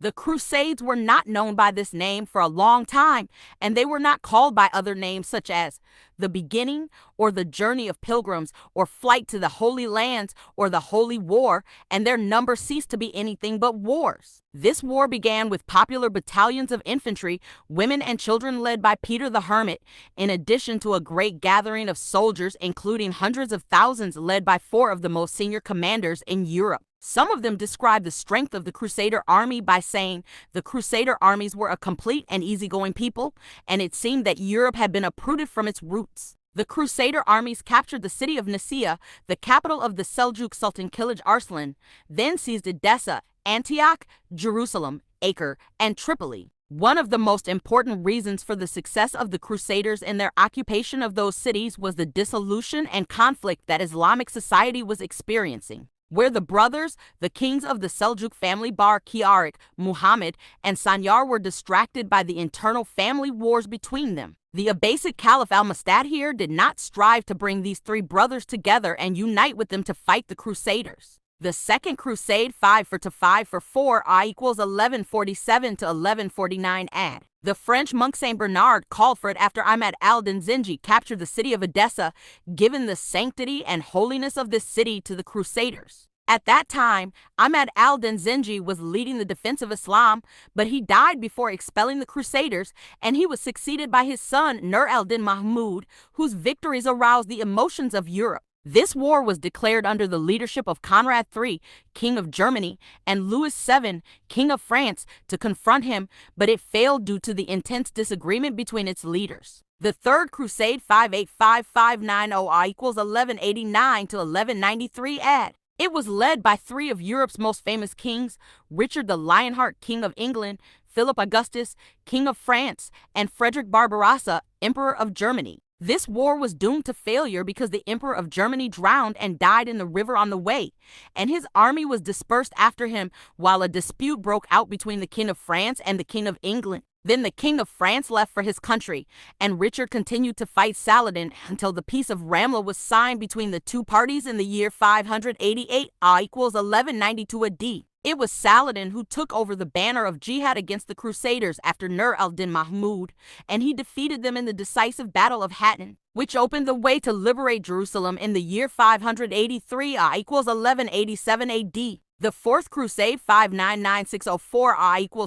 The Crusades were not known by this name for a long time, and they were not called by other names such as the beginning or the journey of pilgrims or flight to the Holy Lands or the Holy War, and their number ceased to be anything but wars. This war began with popular battalions of infantry, women and children led by Peter the Hermit, in addition to a great gathering of soldiers, including hundreds of thousands led by 4 of the most senior commanders in Europe. Some of them describe the strength of the Crusader army by saying the Crusader armies were a complete and easygoing people, and it seemed that Europe had been uprooted from its roots. The Crusader armies captured the city of Nicaea, the capital of the Seljuk Sultan Kilij Arslan, then seized Edessa, Antioch, Jerusalem, Acre, and Tripoli. One of the most important reasons for the success of the Crusaders in their occupation of those cities was the dissolution and conflict that Islamic society was experiencing, where the brothers, the kings of the Seljuk family Kiarik, Muhammad, and Sanyar were distracted by the internal family wars between them. The Abbasid Caliph al-Mustadhir did not strive to bring these 3 brothers together and unite with them to fight the Crusaders. The Second Crusade 5 for 4 = 1147 to 1149 AD. The French monk Saint Bernard called for it after Ahmad al-Din Zinji captured the city of Edessa, giving the sanctity and holiness of this city to the Crusaders. At that time, Ahmad al-Din Zinji was leading the defense of Islam, but he died before expelling the Crusaders, and he was succeeded by his son Nur al-Din Mahmud, whose victories aroused the emotions of Europe. This war was declared under the leadership of Conrad III, King of Germany, and Louis VII, King of France, to confront him, but it failed due to the intense disagreement between its leaders. The Third Crusade 585-590 = 1189 to 1193 AD. It was led by 3 of Europe's most famous kings, Richard the Lionheart, King of England, Philip Augustus, King of France, and Frederick Barbarossa, Emperor of Germany. This war was doomed to failure because the Emperor of Germany drowned and died in the river on the way, and his army was dispersed after him while a dispute broke out between the King of France and the King of England. Then the King of France left for his country, and Richard continued to fight Saladin until the Peace of Ramla was signed between the 2 parties in the year 588 = 1192 AD. It was Saladin who took over the banner of jihad against the Crusaders after Nur al-Din Mahmud, and he defeated them in the decisive Battle of Hattin, which opened the way to liberate Jerusalem in the year 583 = 1187 AD. The Fourth Crusade 599-604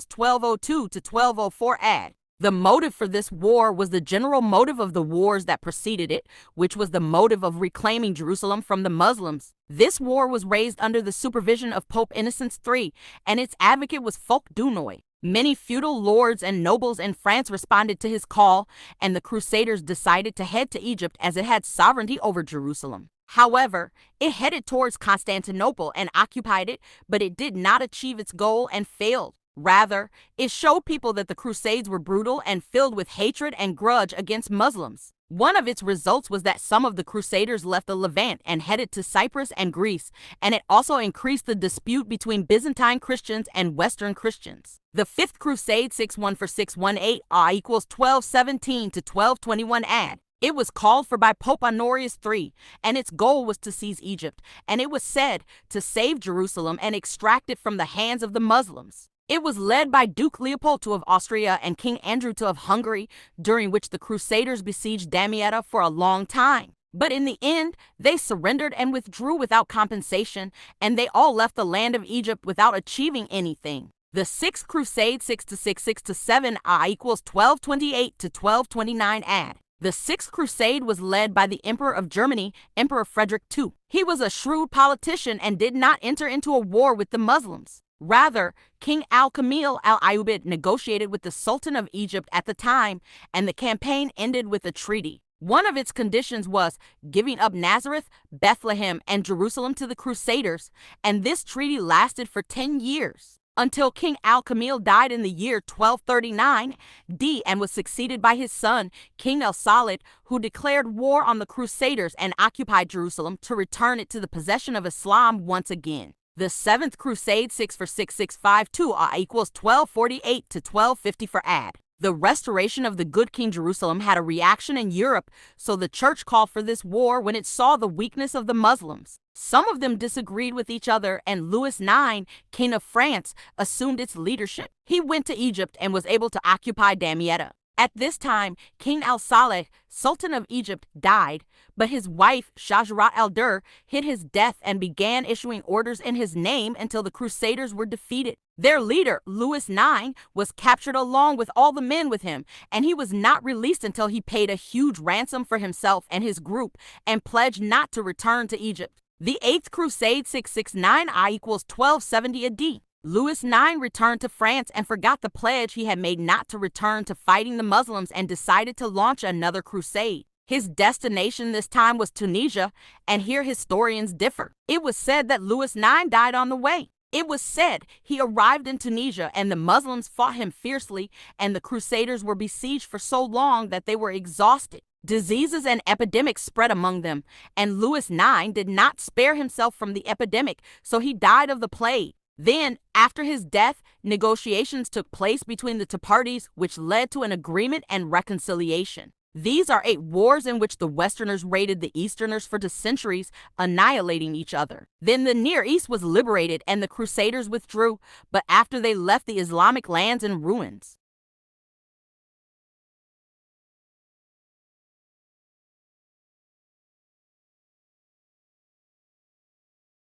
= 1202 to 1204 AD. The motive for this war was the general motive of the wars that preceded it, which was the motive of reclaiming Jerusalem from the Muslims. This war was raised under the supervision of Pope Innocent III, and its advocate was Fulk Dunois. Many feudal lords and nobles in France responded to his call, and the Crusaders decided to head to Egypt as it had sovereignty over Jerusalem. However, it headed towards Constantinople and occupied it, but it did not achieve its goal and failed. Rather, it showed people that the Crusades were brutal and filled with hatred and grudge against Muslims. One of its results was that some of the Crusaders left the Levant and headed to Cyprus and Greece, and it also increased the dispute between Byzantine Christians and Western Christians. The Fifth Crusade 618 = 1217 to 1221 AD. It was called for by Pope Honorius III, and its goal was to seize Egypt, and it was said to save Jerusalem and extract it from the hands of the Muslims. It was led by Duke Leopold II of Austria and King Andrew II of Hungary, during which the Crusaders besieged Damietta for a long time. But in the end, they surrendered and withdrew without compensation, and they all left the land of Egypt without achieving anything. The Sixth Crusade 6-7 = 1228 to 1229 AD. The Sixth Crusade was led by the Emperor of Germany, Emperor Frederick II. He was a shrewd politician and did not enter into a war with the Muslims. Rather, King Al-Kamil al-Ayyubid negotiated with the Sultan of Egypt at the time, and the campaign ended with a treaty. One of its conditions was giving up Nazareth, Bethlehem, and Jerusalem to the Crusaders, and this treaty lasted for 10 years, until King Al-Kamil died in the year 1239 D and was succeeded by his son, King El-Salid, who declared war on the Crusaders and occupied Jerusalem to return it to the possession of Islam once again. The Seventh Crusade 6-652 = 1248 to 1254 AD. The restoration of the good King Jerusalem had a reaction in Europe, so the church called for this war when it saw the weakness of the Muslims. Some of them disagreed with each other, and Louis IX, King of France, assumed its leadership. He went to Egypt and was able to occupy Damietta. At this time, King al-Saleh, Sultan of Egypt, died, but his wife, Shajarat al-Dur, hid his death and began issuing orders in his name until the Crusaders were defeated. Their leader, Louis IX, was captured along with all the men with him, and he was not released until he paid a huge ransom for himself and his group and pledged not to return to Egypt. The Eighth Crusade 669 I equals 1270 AD. Louis IX returned to France and forgot the pledge he had made not to return to fighting the Muslims and decided to launch another crusade. His destination this time was Tunisia, and here historians differ. It was said that Louis IX died on the way. It was said he arrived in Tunisia and the Muslims fought him fiercely, and the Crusaders were besieged for so long that they were exhausted. Diseases and epidemics spread among them, and Louis IX did not spare himself from the epidemic, so he died of the plague. Then, after his death, negotiations took place between the two parties, which led to an agreement and reconciliation. These are 8 wars in which the Westerners raided the Easterners for centuries, annihilating each other. Then the Near East was liberated and the Crusaders withdrew, but after they left the Islamic lands in ruins.